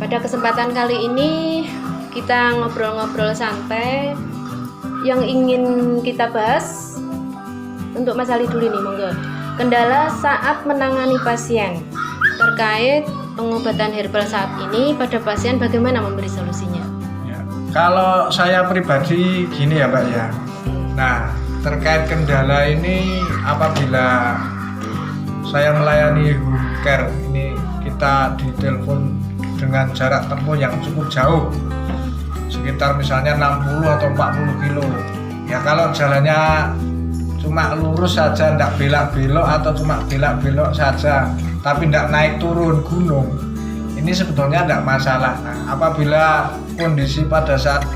Pada kesempatan kali ini kita ngobrol-ngobrol santai. Yang ingin kita bahas untuk Mas Ali dulu nih, monggo. Kendala saat menangani pasien terkait pengobatan herbal saat ini pada pasien, bagaimana memberi solusinya? Ya, kalau saya pribadi gini ya Mbak ya. Nah, terkait kendala ini apabila saya melayani home care ini, kita ditelepon dengan jarak tempuh yang cukup jauh, sekitar misalnya 60 atau 40 kilo. Ya kalau jalannya cuma lurus saja, tidak belak-belok atau cuma belak-belok saja, tapi tidak naik turun gunung, ini sebetulnya tidak masalah. Nah, apabila kondisi pada saat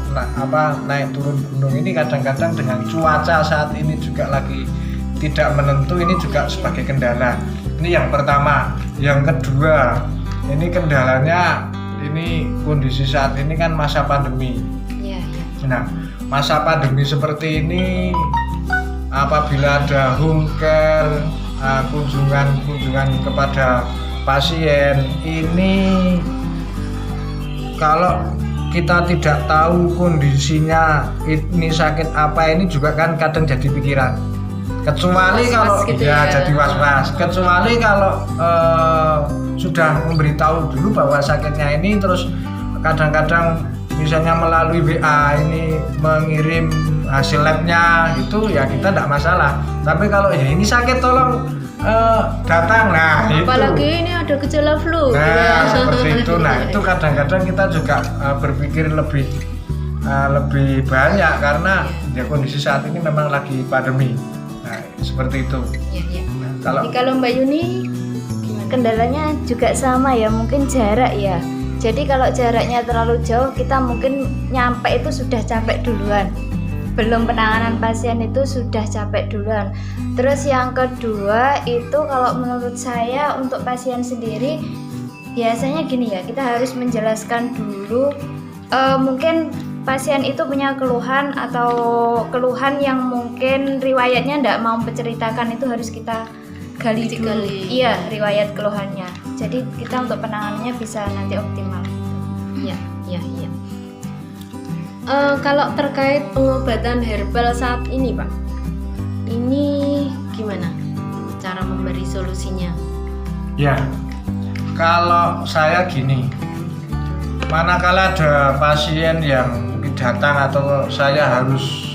naik turun gunung ini kadang-kadang dengan cuaca saat ini juga lagi tidak menentu, ini juga sebagai kendala. Ini yang pertama. Yang kedua, ini kendalanya, ini kondisi saat ini kan masa pandemi. Ya. Nah, masa pandemi seperti ini, apabila ada home care, kunjungan kepada pasien, ini kalau kita tidak tahu kondisinya ini sakit apa, ini juga kan kadang jadi pikiran. Kecuali was-was kalau gitu ya jadi was-was. Kecuali kalau sudah memberitahu dulu bahwa sakitnya ini, terus kadang-kadang misalnya melalui WA ini mengirim hasil labnya gitu, ya kita tidak masalah. Tapi kalau ya ini sakit tolong datang, nah apalagi itu. Ini ada gejala flu. Nah seperti itu. Nah itu kadang-kadang kita juga berpikir lebih banyak karena ya kondisi saat ini memang lagi pandemi. Nah seperti itu. Ya. Nah, kalau Mbak Yuni kendalanya juga sama ya, mungkin jarak ya. Jadi kalau jaraknya terlalu jauh, kita mungkin nyampe itu sudah capek duluan. Belum penanganan pasien itu sudah capek duluan. Terus yang kedua itu kalau menurut saya untuk pasien sendiri biasanya gini ya, kita harus menjelaskan dulu mungkin pasien itu punya keluhan atau keluhan yang mungkin riwayatnya tidak mau menceritakan, itu harus kita gali dulu. Iya, riwayat keluhannya. Jadi kita untuk penanganannya bisa nanti optimal. Ya. Kalau terkait pengobatan herbal saat ini, Pak, ini gimana cara memberi solusinya? Ya, kalau saya gini, manakala ada pasien yang datang atau saya harus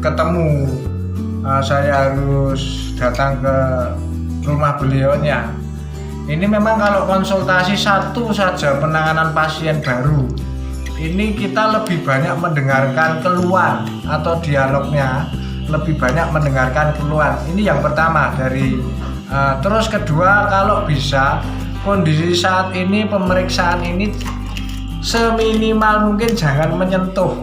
ketemu, saya harus datang ke rumah beliaunya. Ini memang kalau konsultasi satu saja penanganan pasien baru, ini kita lebih banyak mendengarkan keluhan atau dialognya, lebih banyak mendengarkan keluhan. Ini yang pertama dari terus kedua, kalau bisa kondisi saat ini, pemeriksaan ini seminimal mungkin jangan menyentuh,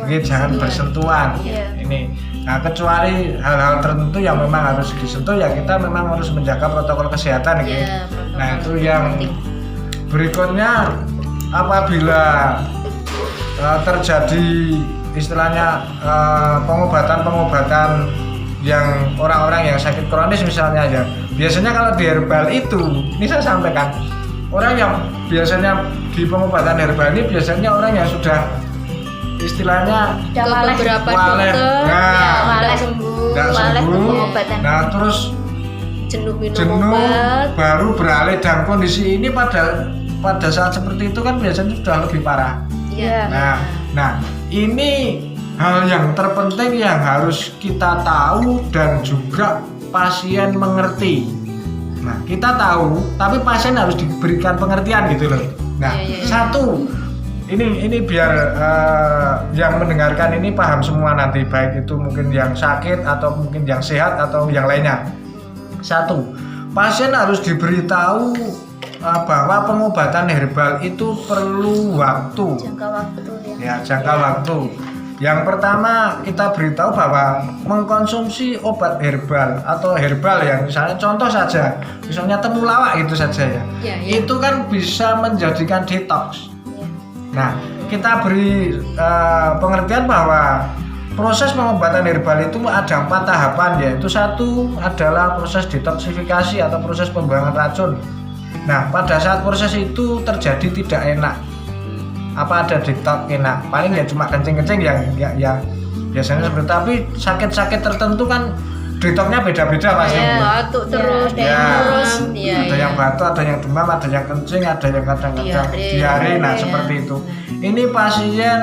jangan bersentuhan. Ini, nah kecuali hal-hal tertentu yang memang harus disentuh, ya kita memang harus menjaga protokol kesehatan, gitu. Nah itu yang berikutnya, apabila terjadi istilahnya pengobatan yang orang-orang yang sakit kronis misalnya ya, biasanya kalau di herbal itu, ini saya sampaikan, orang yang biasanya di pengobatan herbal ini biasanya orang yang sudah istilahnya beberapa waleh, tidak sembuh, nah terus jenuh obat, baru beralih, dan kondisi ini pada saat seperti itu kan biasanya sudah lebih parah. Nah ini hal yang terpenting yang harus kita tahu dan juga pasien mengerti. Nah kita tahu, tapi pasien harus diberikan pengertian gitu loh. Nah satu, ini biar yang mendengarkan ini paham semua nanti, baik itu mungkin yang sakit atau mungkin yang sehat atau yang lainnya. Satu, pasien harus diberitahu bahwa pengobatan herbal itu perlu waktu. Jangka waktu ya. Jangka waktu. Yang pertama kita beritahu bahwa mengkonsumsi obat herbal atau herbal yang misalnya contoh saja, misalnya temulawak itu saja ya. Itu kan bisa menjadikan detox. Nah, kita beri pengertian bahwa proses pengobatan herbal itu ada 4 tahapan, yaitu 1 adalah proses detoksifikasi atau proses pembuangan racun. Nah, pada saat proses itu terjadi tidak enak. Apa ada detok enak? Paling ya cuma kencing-kencing ya biasanya seperti, tapi sakit-sakit tertentu kan detoknya beda-beda pasti. Batuk terus, Ada yang batuk, ada yang demam, ada yang kencing, ada yang kadang-kadang diare. Nah, seperti itu. Ini pasien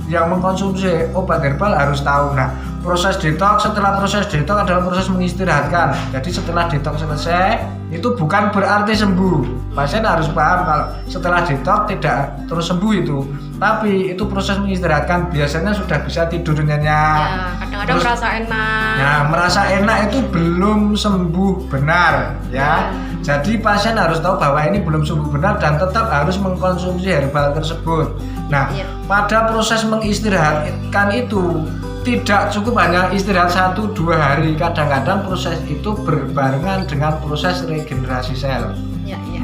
yang mengkonsumsi obat herbal harus tahu. Nah, proses detox, setelah proses detox adalah proses mengistirahatkan. Jadi setelah detox selesai, itu bukan berarti sembuh. Pasien harus paham kalau setelah detox tidak terus sembuh itu, tapi itu proses mengistirahatkan. Biasanya sudah bisa tidur nyenyak. Ya, kadang-kadang merasa enak. Nah, merasa enak itu belum sembuh benar, ya. Jadi pasien harus tahu bahwa ini belum sembuh benar dan tetap harus mengkonsumsi herbal tersebut. Nah, pada proses mengistirahatkan itu tidak cukup hanya istirahat 1-2 hari. Kadang-kadang proses itu berbarengan dengan proses regenerasi sel.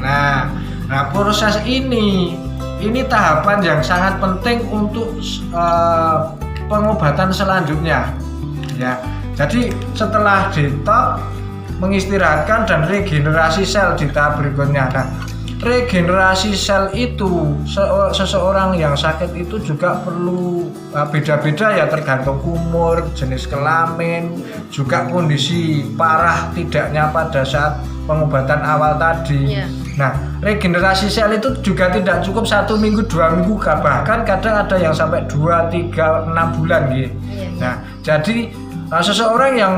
Nah, proses ini tahapan yang sangat penting untuk pengobatan selanjutnya. Ya, jadi setelah detox, mengistirahatkan dan regenerasi sel di tahap berikutnya. Nah, regenerasi sel itu seseorang yang sakit itu juga perlu beda-beda ya, tergantung umur, jenis kelamin, juga kondisi parah tidaknya pada saat pengobatan awal tadi. Nah, regenerasi sel itu juga tidak cukup 1 minggu, 2 minggu, bahkan kadang ada yang sampai 2, 3, 6 bulan gitu. Nah, jadi seseorang yang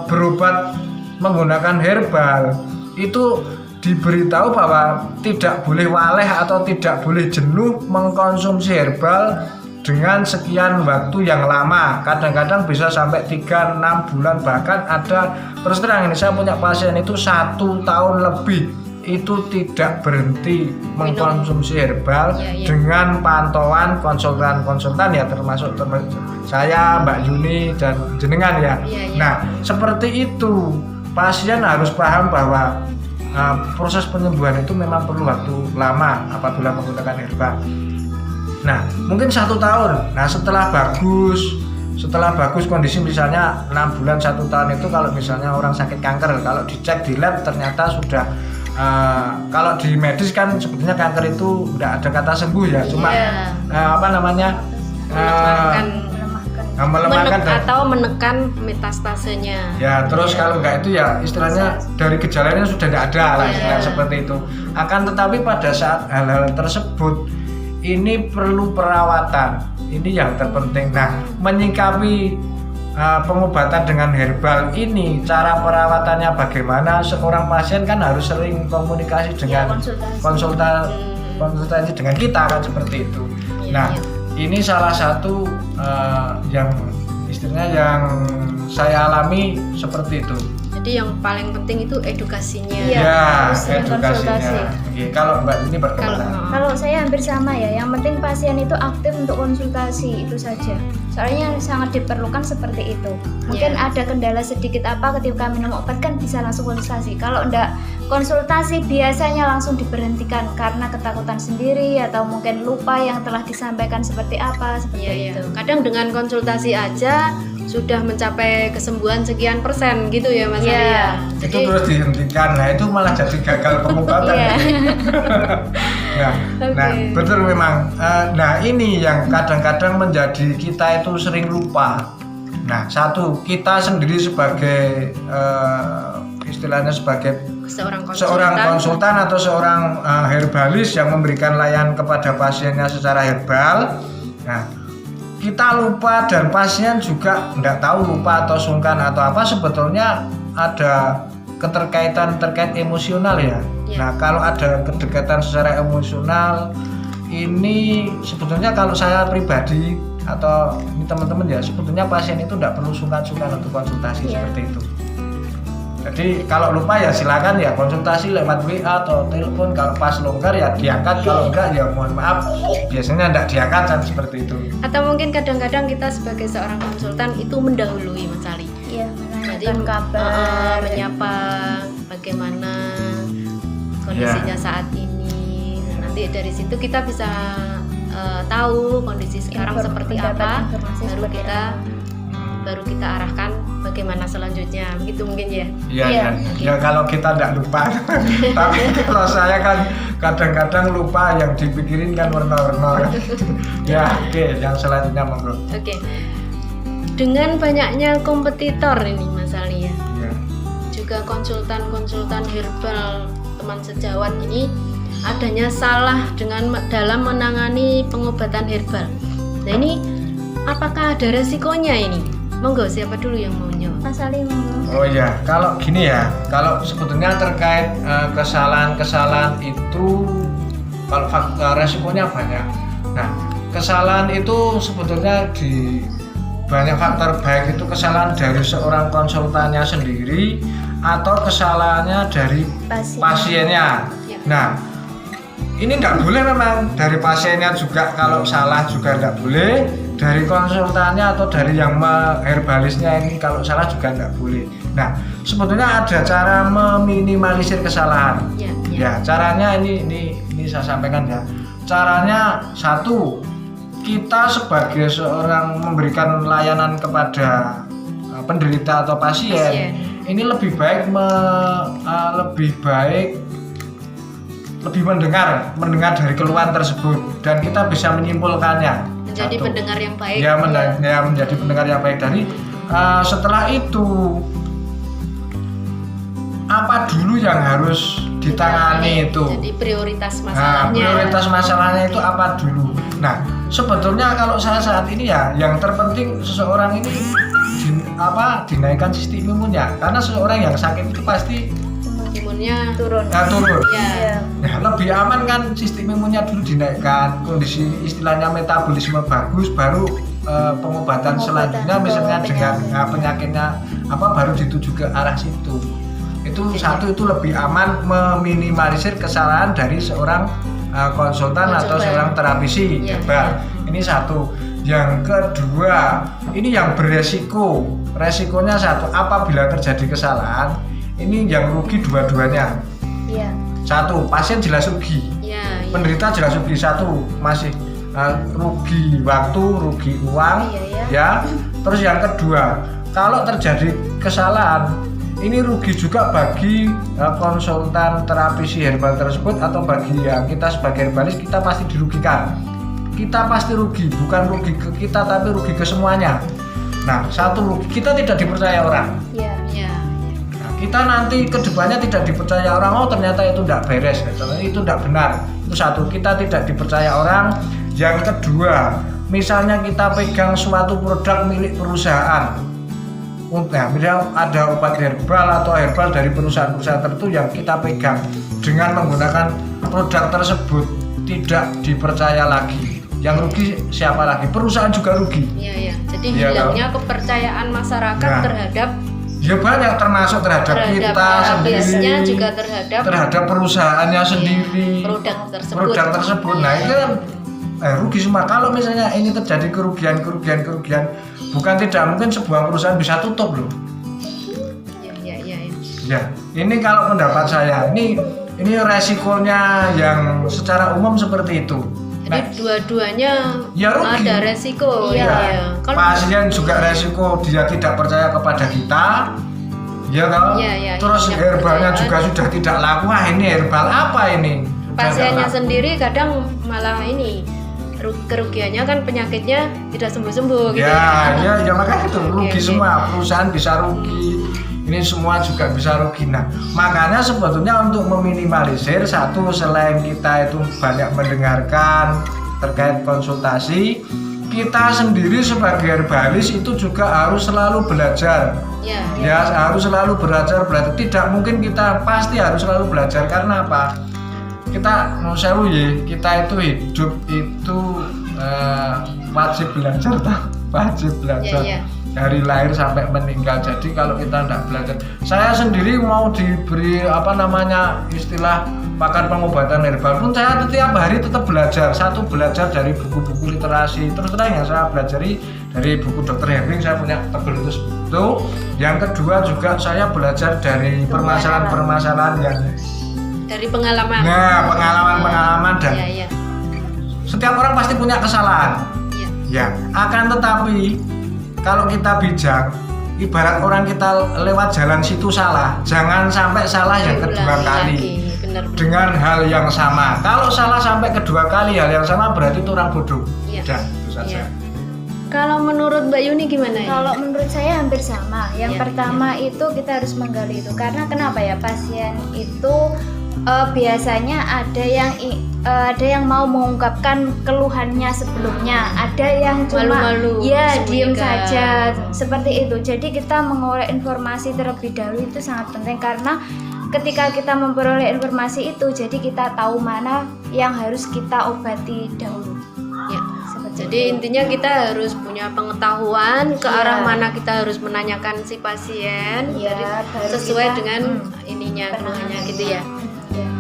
berobat menggunakan herbal itu diberitahu bahwa tidak boleh waleh atau tidak boleh jenuh mengkonsumsi herbal dengan sekian waktu yang lama. Kadang-kadang bisa sampai 3-6 bulan, bahkan ada, terus terang ini saya punya pasien itu 1 tahun lebih itu tidak berhenti mengkonsumsi herbal dengan pantauan konsultan ya, termasuk saya, Mbak Yuni dan jenengan ya. Nah, seperti itu pasien harus paham bahwa proses penyembuhan itu memang perlu waktu lama apabila menggunakan herbal. Nah, mungkin 1 tahun. Nah, setelah bagus kondisi, misalnya 6 bulan 1 tahun itu, kalau misalnya orang sakit kanker, kalau dicek di lab ternyata sudah kalau di medis kan sebetulnya kanker itu udah ada kata sembuh ya, cuma melemahkan atau menekan metastasenya. Ya, terus kalau enggak itu ya istilahnya dari gejalanya sudah tidak ada lah, seperti itu. Akan tetapi pada saat hal-hal tersebut ini perlu perawatan. Ini yang terpenting. Nah, menyikapi pengobatan dengan herbal ini, cara perawatannya bagaimana? Seorang pasien kan harus sering komunikasi dengan konsultasi dengan kita kan, seperti itu. Ini salah satu yang istilahnya yang saya alami seperti itu. Jadi yang paling penting itu edukasinya. Edukasinya. Kalau Mbak ini bagaimana? Kalau saya hampir sama ya. Yang penting pasien itu aktif untuk konsultasi, itu saja. Soalnya sangat diperlukan seperti itu. Mungkin ada kendala sedikit apa ketika minum obat kan bisa langsung konsultasi. Kalau enggak konsultasi biasanya langsung diberhentikan karena ketakutan sendiri atau mungkin lupa yang telah disampaikan seperti apa, seperti itu. Kadang dengan konsultasi aja sudah mencapai kesembuhan sekian persen gitu ya Mas Ali ya. Itu terus dihentikan, nah itu malah jadi gagal pengobatan. Nah, betul memang. Nah, ini yang kadang-kadang menjadi kita itu sering lupa. Nah, satu, kita sendiri sebagai istilahnya sebagai seorang konsultan atau seorang herbalis yang memberikan layanan kepada pasiennya secara herbal. Nah, kita lupa dan pasien juga nggak tahu, lupa atau sungkan atau apa, sebetulnya ada keterkaitan terkait emosional ya. Nah, kalau ada kedekatan secara emosional ini sebetulnya kalau saya pribadi atau ini teman-teman ya, sebetulnya pasien itu nggak perlu sungkan-sungkan untuk konsultasi seperti itu. Jadi kalau lupa ya silakan ya konsultasi lewat WA atau telepon, kalau pas longgar ya diangkat, kalau enggak ya mohon maaf biasanya enggak diangkat kan, seperti itu. Atau mungkin kadang-kadang kita sebagai seorang konsultan itu mendahului Mas Ali. Jadi kabar, menyapa bagaimana kondisinya saat ini. Nanti dari situ kita bisa tahu kondisi sekarang seperti apa, baru kita arahkan bagaimana selanjutnya, begitu mungkin ya. Iya, Iya. ya kalau kita tidak lupa. Tapi kalau saya kan kadang-kadang lupa, yang dipikirin kan warna-warna. Ya, oke, yang selanjutnya monggo. Oke. Dengan banyaknya kompetitor ini Mas Ali ya, Ya. juga konsultan herbal teman sejawat ini adanya salah dalam menangani pengobatan herbal. Nah ini apakah ada resikonya ini? Monggo, siapa dulu yang mau jawab? Mas Ali monggo. Oh ya, kalau gini ya, kalau sebetulnya terkait kesalahan-kesalahan itu, kalau resikonya banyak. Nah, kesalahan itu sebetulnya di banyak faktor, baik itu kesalahan dari seorang konsultannya sendiri atau kesalahannya dari pasiennya. Ya. Nah, ini tidak boleh memang dari pasiennya juga, kalau salah juga tidak boleh, dari konsultannya atau dari yang herbalisnya ini kalau salah juga tidak boleh. Nah, sebetulnya ada cara meminimalisir kesalahan. Ya, Ya, caranya ini saya sampaikan ya. Caranya satu, kita sebagai seorang memberikan layanan kepada penderita atau pasien, ini lebih baik lebih mendengar dari keluhan tersebut dan kita bisa menyimpulkannya. menjadi Satu. pendengar yang baik. Ya, menjadi pendengar yang baik. Dari setelah itu apa dulu yang harus ditangani itu? Jadi prioritas Nah, masalahnya. prioritas masalahnya itu apa dulu? Nah, sebetulnya kalau saya saat ini ya, yang terpenting seseorang ini dinaikkan sistem imunnya, karena seseorang yang sakit itu pasti Imunnya turun. ya. Nah, lebih aman kan sistem imunnya dulu dinaikkan, kondisi istilahnya metabolisme bagus, baru pengobatan selanjutnya misalnya dengan penyakitnya baru dituju ke arah situ. Itu satu, itu lebih aman, meminimalisir kesalahan dari seorang konsultan atau seorang terapisi herbal. Ini satu. Yang kedua, ini yang beresiko. Resikonya satu, apabila terjadi kesalahan, ini yang rugi dua-duanya. Iya. Satu, pasien jelas rugi. Ya, ya. Penderita jelas rugi. Satu, masih rugi waktu, rugi uang, ya. Terus yang kedua, kalau terjadi kesalahan, ini rugi juga bagi konsultan terapisi herbal tersebut atau bagi kita sebagai herbalis, kita pasti dirugikan. Kita pasti rugi, bukan rugi ke kita tapi rugi ke semuanya. Nah, satu, rugi, kita tidak dipercaya orang. Iya. Ya. Nah, kita nanti kedepannya tidak dipercaya orang, oh ternyata itu tidak beres, itu tidak benar. Itu satu, kita tidak dipercaya orang. Yang kedua, misalnya kita pegang suatu produk milik perusahaan. Nah, misalnya ada obat herbal atau herbal dari perusahaan-perusahaan tertentu yang kita pegang, dengan menggunakan produk tersebut tidak dipercaya lagi. Yang rugi siapa lagi? Perusahaan juga rugi. Iya, ya. Jadi Iya, hilangnya kepercayaan masyarakat Nah, terhadap ya banyak, termasuk terhadap kita herbalisnya, sendiri, juga terhadap perusahaannya sendiri, produk tersebut. Nah, itu kan rugi semua. Kalau misalnya ini terjadi kerugian, bukan tidak mungkin sebuah perusahaan bisa tutup loh. Ya. Ya, ini kalau pendapat saya, ini resikonya yang secara umum seperti itu. Jadi dua-duanya ya rugi. ada resiko. Iya. Ya. Kalau Pasien juga resiko, dia tidak percaya kepada kita, ya kan? Iya, Terus punya herbalnya kepercayaan. juga sudah tidak laku. Wah, ini herbal apa ini? pasiennya Sudah tidak sendiri kadang malah ini kerugiannya kan penyakitnya tidak sembuh-sembuh gitu. ya makanya itu rugi Oke. semua, perusahaan bisa rugi, ini semua juga bisa rugi. Nah, makanya sebetulnya untuk meminimalisir, satu, selain kita itu banyak mendengarkan terkait konsultasi, kita sendiri sebagai herbalis itu juga harus selalu belajar. Ya, harus selalu belajar. Tidak mungkin kita pasti harus selalu belajar, karena apa? Kita kita itu hidup itu wajib belajar, wajib belajar. Iya. Dari lahir sampai meninggal. Jadi kalau kita tidak belajar, saya sendiri mau diberi istilah pakar pengobatan herbal pun saya setiap hari tetap belajar. Satu, belajar dari buku-buku literasi. Terus terang yang saya pelajari dari buku Dr. Heming, saya punya tebel itu. Yang kedua juga saya belajar dari permasalahan-permasalahan yang dari pengalaman. Nah, pengalaman dan Iya. setiap orang pasti punya kesalahan. Iya. Ya, akan tetapi kalau kita bijak, ibarat orang kita lewat jalan situ salah, jangan sampai salah yang kedua Diulangi kali lagi. Benar. dengan hal yang sama. Kalau salah sampai kedua kali hal yang sama berarti itu orang bodoh. Iya. Udah, itu saja. Iya. Kalau menurut Mbak Yuni gimana ya? Kalau menurut saya hampir sama. Yang Ya, pertama itu kita harus menggali itu karena kenapa ya, pasien itu biasanya ada yang mau mengungkapkan keluhannya sebelumnya, ada yang cuma Malu-malu, ya diem sembunyikan. saja seperti itu. Jadi kita mengorek informasi terlebih dahulu itu sangat penting karena ketika kita memperoleh informasi itu, jadi kita tahu mana yang harus kita obati dahulu. Ya. Seperti Jadi itu. intinya kita harus punya pengetahuan ke Iya. arah mana kita harus menanyakan si pasien, Iya, jadi baru sesuai kita, dengan ininya keluhannya gitu ya. Ya.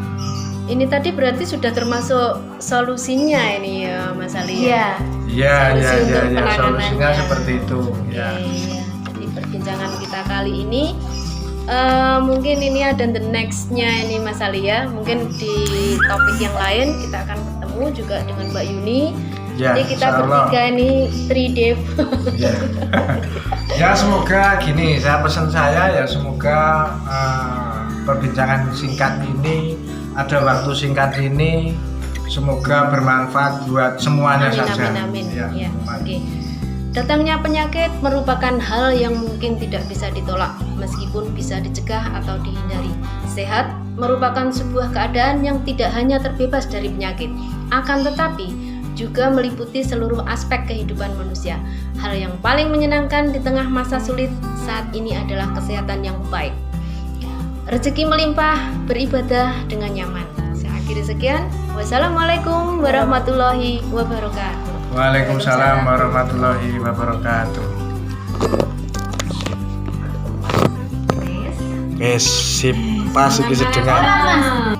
Ini tadi berarti sudah termasuk solusinya ini ya Mas Ali. Iya. Iya, Solusi iya, untuk iya, ya, penanganannya. solusinya seperti itu. Oke, Ya. ya. Jadi perbincangan kita kali ini mungkin ini ada the next-nya ini Mas Ali ya. Mungkin di topik yang lain kita akan ketemu juga dengan Mbak Yuni. Ya, Jadi kita insyaallah. bertiga ini 3D. Ya. Ya, semoga gini, pesan saya ya semoga perbincangan singkat ini, ada waktu singkat ini, semoga bermanfaat buat semuanya Amin, saja. amin, amin. Ya, Ya, amin. oke. Datangnya penyakit merupakan hal yang mungkin tidak bisa ditolak, meskipun bisa dicegah atau dihindari. Sehat merupakan sebuah keadaan yang tidak hanya terbebas dari penyakit, akan tetapi juga meliputi seluruh aspek kehidupan manusia. Hal yang paling menyenangkan di tengah masa sulit saat ini adalah kesehatan yang baik. Rezeki melimpah, beribadah dengan nyaman. Saya akhiri sekian. Wassalamualaikum warahmatullahi wabarakatuh. Waalaikumsalam warahmatullahi wabarakatuh. Sip, pas iki sedengan. Ah.